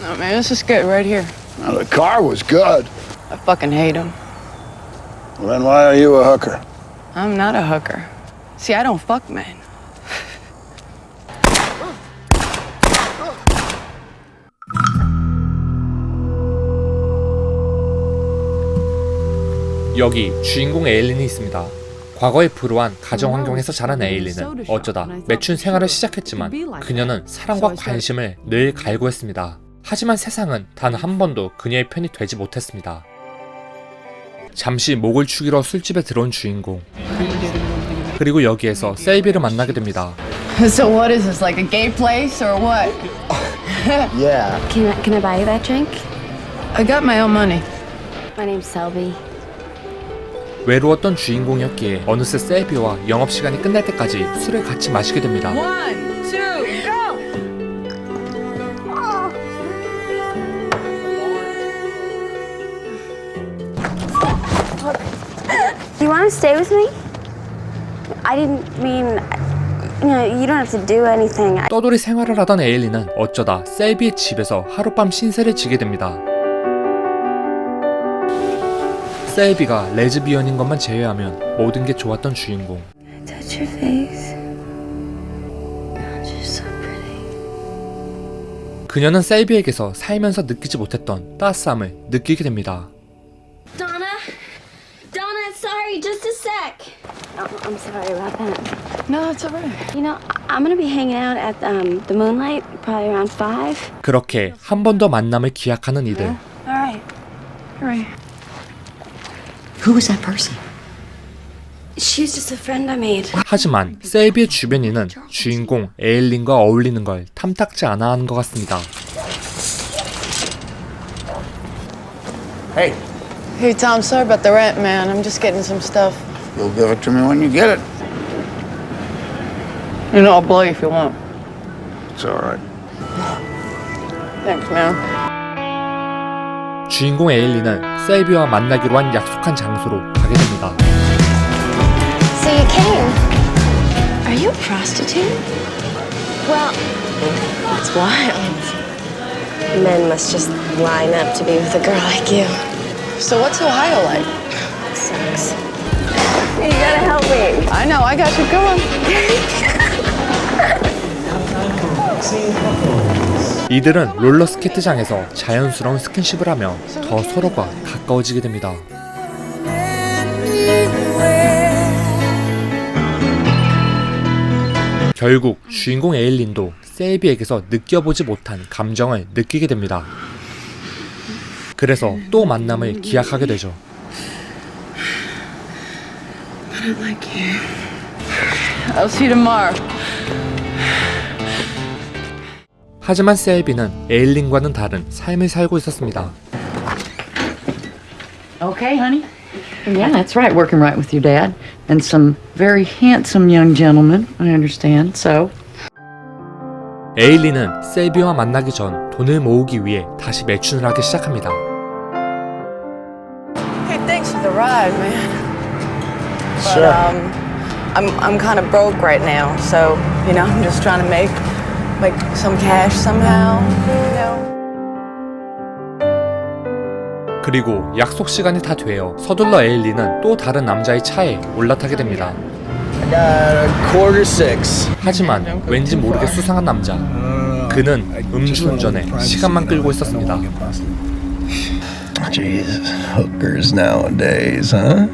No, man, this is good right here. Now, the car was good. I fucking hate him. Well, then why are you a hooker? I'm not a hooker. See, I don't fuck men. 여기 주인공 에일린이 있습니다. 과거에 불우한 가정 환경에서 자란 에일린은 어쩌다 매춘 생활을 시작했지만 그녀는 사랑과 관심을 늘 갈구했습니다. 하지만 세상은 단 한 번도 그녀의 편이 되지 못했습니다. 잠시 목을 축이러 술집에 들어온 주인공. 그리고 여기에서 셀비를 만나게 됩니다. So what is this, like a gay place or what? Yeah. Can I buy you that drink? I got my own money. My name's Selby. 외로웠던 주인공이었기에 어느새 셀비와 영업시간이 끝날 때까지 술을 같이 마시게 됩니다. 1, 2, go! Do you want to stay with me? I didn't mean, you don't have to do anything. 떠돌이 생활을 하던 에일린은 어쩌다 셀비의 집에서 하룻밤 신세를 지게 됩니다. 셀비가 레즈비언인 것만 제외하면 모든 게 좋았던 주인공. Touch your face. You're so pretty. 그녀는 셀비에게서 살면서 느끼지 못했던 따스함을 느끼게 됩니다. Donna, sorry, just a sec. Oh, I'm sorry about that. No, it's all right. You know, I'm gonna be hanging out at the Moonlight probably around 5. 그렇게 한 번 더 만남을 기약하는 이들. All right. All right. Who was that person? She was just a friend I made. 하지만 셀비의 주변인은 주인공 에일린과 어울리는 걸 탐탁지 않아 하는 것 같습니다. Hey, Hey, Tom, sorry about the rent, man. I'm just getting some stuff. you'll give it to me when you get it. You know, I'll blow you if you want. It's all right. Thanks, man. 주인공 에일린은 셀비와 만나기로 한 약속한 장소로 가게 됩니다. So you came. Are you a prostitute? Well, it's wild. Men must just line up to be with a girl like you. So what's Ohio like? Sucks. You gotta help me. I know, I got you. Come on. 이들은 롤러스케이트장에서 자연스러운 스킨십을 하며 더 서로가 가까워지게 됩니다. 결국 주인공 에일린도 셀비에게서 느껴보지 못한 감정을 느끼게 됩니다. 그래서 또 만남을 기약하게 되죠. I like you. I'll see you tomorrow. 하지만 셀비는 에일린과는 다른 삶을 살고 있었습니다. Okay, honey? Yeah, that's right. Working right with your dad. And some very handsome young gentlemen, I understand, so. 에일린은 셀비와 만나기 전 돈을 모으기 위해 다시 매춘을 하기 시작합니다. Hey, thanks for the ride, man. But, Sure. I'm kind of broke right now, so, you know, I'm just trying to make some cash somehow, you know. 그리고 약속 시간이 다 되어 서둘러 에일린은 또 다른 남자의 차에 올라타게 됩니다. I got 5:45. 하지만 왠지 모르게 수상한 남자. 그는 음주운전에 시간만 끌고 있었습니다. Jesus, hookers nowadays, huh?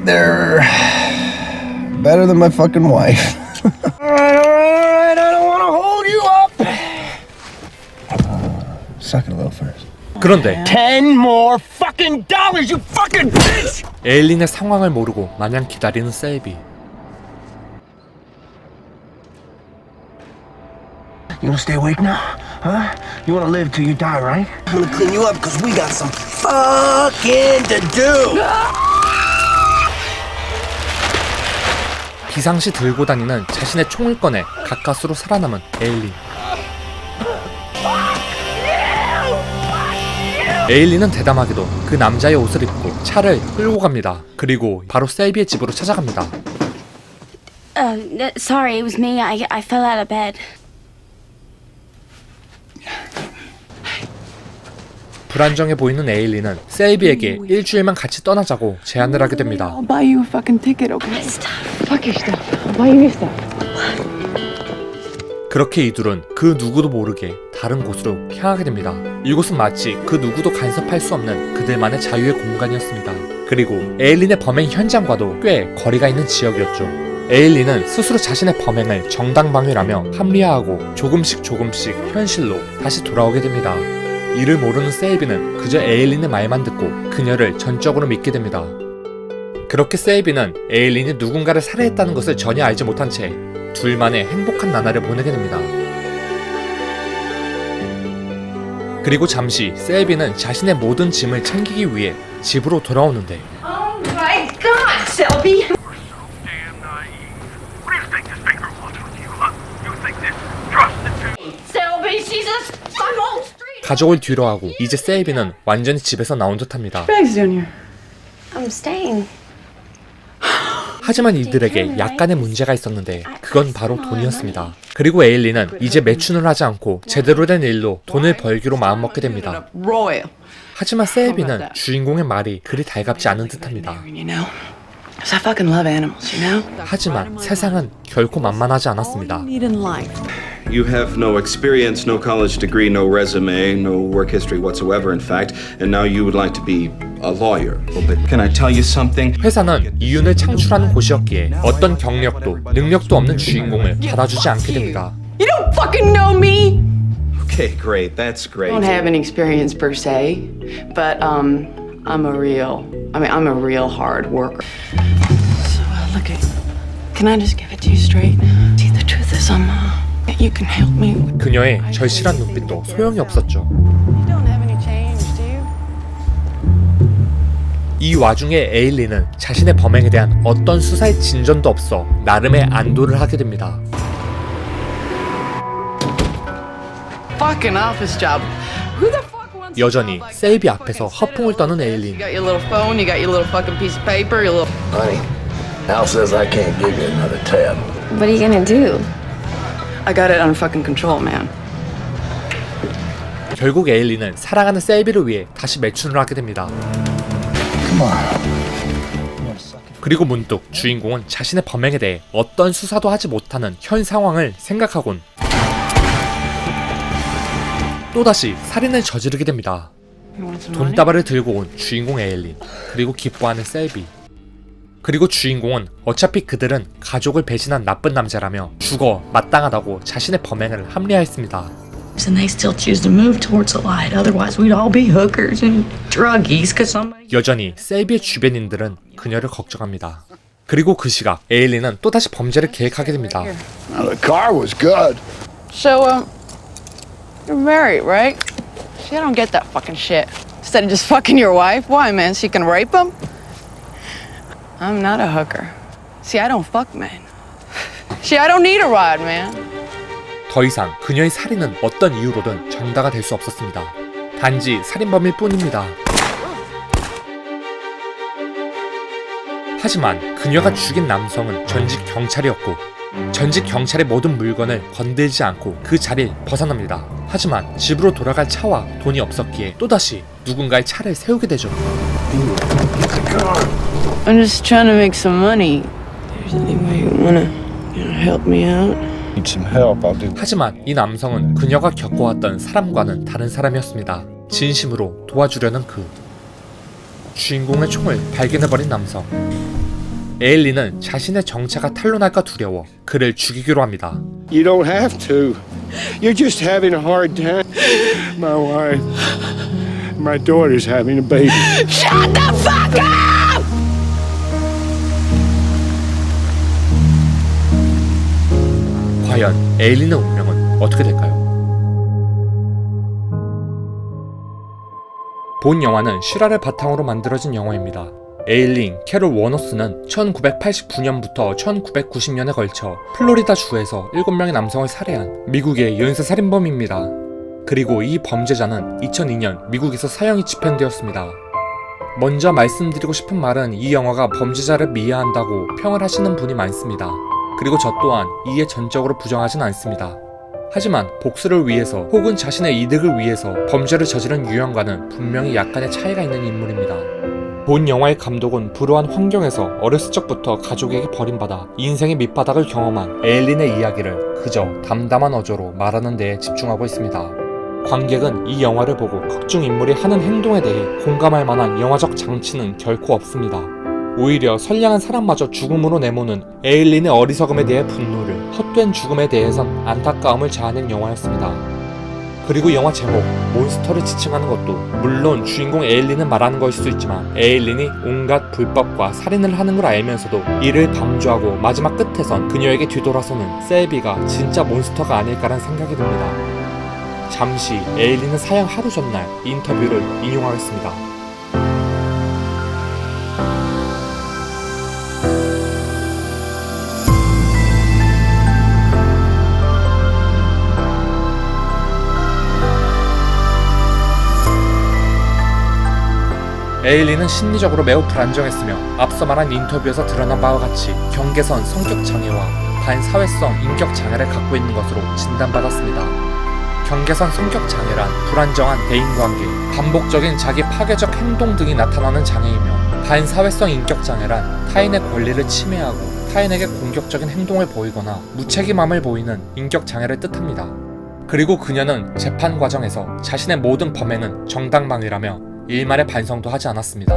They're better than my fucking wife. All right, I don't want to hold you up. Suck it a little first. 그런데 10 more fucking dollars, you fucking bitch! 에일린의 상황을 모르고 마냥 기다리는 셀비. You wanna stay awake now? Huh? You wanna live till you die, right? I'm gonna clean you up because we got some fucking to do! 비상시 들고 다니는 자신의 총을 꺼내 가까스로 살아남은 에일린. 에일린은 대담하게도 그 남자의 옷을 입고 차를 끌고 갑니다. 그리고 바로 셀비의 집으로 찾아갑니다. Sorry, it was me. I fell out of bed. 불안정해 보이는 에일린은 셀비에게 일주일만 같이 떠나자고 제안을 하게 됩니다. I'll buy you a fucking ticket, okay? Fuck your stuff. I'll buy you your stuff. 그렇게 이둘은 그 누구도 모르게 다른 곳으로 향하게 됩니다. 이곳은 마치 그 누구도 간섭할 수 없는 그들만의 자유의 공간이었습니다. 그리고 에일린의 범행 현장과도 꽤 거리가 있는 지역이었죠. 에일린은 스스로 자신의 범행을 정당방위라며 합리화하고 조금씩 현실로 다시 돌아오게 됩니다. 이를 모르는 셀비는 그저 에일린의 말만 듣고 그녀를 전적으로 믿게 됩니다. 그렇게 셀비는 에일린이 누군가를 살해했다는 것을 전혀 알지 못한 채 둘만의 행복한 나날을 보내게 됩니다. 그리고 잠시 셀비는 자신의 모든 짐을 챙기기 위해 집으로 돌아오는데 Oh my God, Selby! Selby, she's a some old street. 가족을 뒤로하고 이제 셀비는 완전히 집에서 나온 듯합니다. Bags down here. I'm staying. 하지만 이들에게 약간의 문제가 있었는데 그건 바로 돈이었습니다. 그리고 에일린은 이제 매춘을 하지 않고 제대로 된 일로 돈을 벌기로 마음먹게 됩니다. Royal. 하지만 셀비는 주인공의 말이 그리 달갑지 않은 듯합니다. You know? 'Cause I fucking love animals, you know? 하지만 세상은 결코 만만하지 않았습니다. All you need in life. You have no experience, no college degree, no resume, no work history whatsoever, in fact, and now you would like to be a lawyer. Well, but can I tell you something? 회사는 이윤을 창출하는 곳이었기에 어떤 경력도 능력도 없는 주인공을 받아주지 않게 됩니다. You don't fucking know me! Okay, great. That's great. I don't have any experience per se, but I'm a real hard worker. So look at, can I just give it to you straight? See, the truth is, you can help me. 그녀의 절실한 눈빛도 소용이 없었죠. You don't have any change, do you? 이 와중에 에일린은 자신의 범행에 대한 어떤 수사의 진전도 없어 나름의 안도를 하게 됩니다. Fucking office job. Who the fuck wants? 여전히 셀비 앞에서 허풍을 떠는 에일린. You got your little phone. You got your little fucking piece of paper. Your little. Honey, Al says I can't give you another tab. What are you gonna do? I got it under fucking control, man. 결국 에일린은 사랑하는 셀비를 위해 다시 매춘을 하게 됩니다. Come on. 그리고 문득 주인공은 자신의 범행에 대해 어떤 수사도 하지 못하는 현 상황을 생각하곤 또다시 살인을 저지르게 됩니다. 돈다발을 들고 온 주인공 에일린, 그리고 기뻐하는 셀비. 그리고 주인공은 어차피 그들은 가족을 배신한 나쁜 남자라며 죽어 마땅하다고 자신의 범행을 합리화했습니다. And they still choose to move towards the light. Otherwise, we'd all be hookers and druggies. Cause somebody. 여전히 셀비의 주변인들은 그녀를 걱정합니다. 그리고 그 시각 에일린은 또다시 범죄를 계획하게 됩니다. Now, the car was good. So, you're married, right? See, I don't get that fucking shit. Instead of just fucking your wife, why, man? So you can rape him? I'm not a hooker. See, I don't fuck men. See, I don't need a ride, man. 더 이상 그녀의 살인은 어떤 이유로든 정당화 될 수 없었습니다. 단지 살인범일 뿐입니다. 하지만 그녀가 죽인 남성은 전직 경찰이었고 전직 경찰의 모든 물건을 건들지 않고 그 자리를 벗어납니다. 하지만 집으로 돌아갈 차와 돈이 없었기에 또다시 누군가의 차를 세우게 되죠. I'm just trying to make some money. There's any way you wanna help me out? Need some help, I'll do. 하지만 이 남성은 그녀가 겪어왔던 사람과는 다른 사람이었습니다. 진심으로 도와주려는 그 주인공의 총을 발견해버린 남성. 에일린은 자신의 정체가 탄로날까 두려워 그를 죽이기로 합니다. You don't have to. You're just having a hard time. My wife, my daughter's having a baby. Shut the fuck up! 과연 에일린의 운명은 어떻게 될까요? 본 영화는 실화를 바탕으로 만들어진 영화입니다. 에일린 캐롤 워너스는 1989년부터 1990년에 걸쳐 플로리다 주에서 7명의 남성을 살해한 미국의 연쇄 살인범입니다. 그리고 이 범죄자는 2002년 미국에서 사형이 집행되었습니다. 먼저 말씀드리고 싶은 말은 이 영화가 범죄자를 미화한다고 평을 하시는 분이 많습니다. 그리고 저 또한 이에 전적으로 부정하진 않습니다. 하지만 복수를 위해서 혹은 자신의 이득을 위해서 범죄를 저지른 유형과는 분명히 약간의 차이가 있는 인물입니다. 본 영화의 감독은 불우한 환경에서 어렸을 적부터 가족에게 버림받아 인생의 밑바닥을 경험한 에일린의 이야기를 그저 담담한 어조로 말하는 데에 집중하고 있습니다. 관객은 이 영화를 보고 극중 인물이 하는 행동에 대해 공감할 만한 영화적 장치는 결코 없습니다. 오히려 선량한 사람마저 죽음으로 내모는 에일린의 어리석음에 대해 분노를, 헛된 죽음에 대해선 안타까움을 자아낸 영화였습니다. 그리고 영화 제목 몬스터를 지칭하는 것도 물론 주인공 에일린을 말하는 것일 수 있지만 에일린이 온갖 불법과 살인을 하는 걸 알면서도 이를 방조하고 마지막 끝에선 그녀에게 뒤돌아서는 셀비가 진짜 몬스터가 아닐까란 생각이 듭니다. 잠시 에일린의 사형 하루 전날 인터뷰를 인용하겠습니다. 에일린은 심리적으로 매우 불안정했으며 앞서 말한 인터뷰에서 드러난 바와 같이 경계선 성격장애와 반사회성 인격장애를 갖고 있는 것으로 진단받았습니다. 경계선 성격장애란 불안정한 대인관계, 반복적인 자기 파괴적 행동 등이 나타나는 장애이며 반사회성 인격장애란 타인의 권리를 침해하고 타인에게 공격적인 행동을 보이거나 무책임함을 보이는 인격장애를 뜻합니다. 그리고 그녀는 재판 과정에서 자신의 모든 범행은 정당방위라며 일말의 반성도 하지 않았습니다.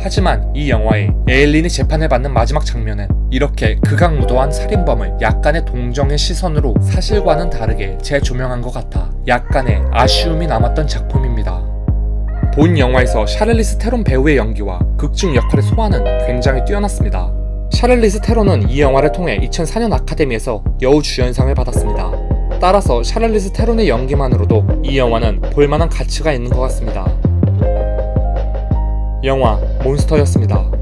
하지만 이 영화의 에일린이 재판을 받는 마지막 장면은 이렇게 극악무도한 살인범을 약간의 동정의 시선으로 사실과는 다르게 재조명한 것 같아 약간의 아쉬움이 남았던 작품입니다. 본 영화에서 샤를리스 테론 배우의 연기와 극중 역할의 소화는 굉장히 뛰어났습니다. 샤를리스 테론은 이 영화를 통해 2004년 아카데미에서 여우주연상을 받았습니다. 따라서 샤를리스 테론의 연기만으로도 이 영화는 볼만한 가치가 있는 것 같습니다. 영화 몬스터였습니다.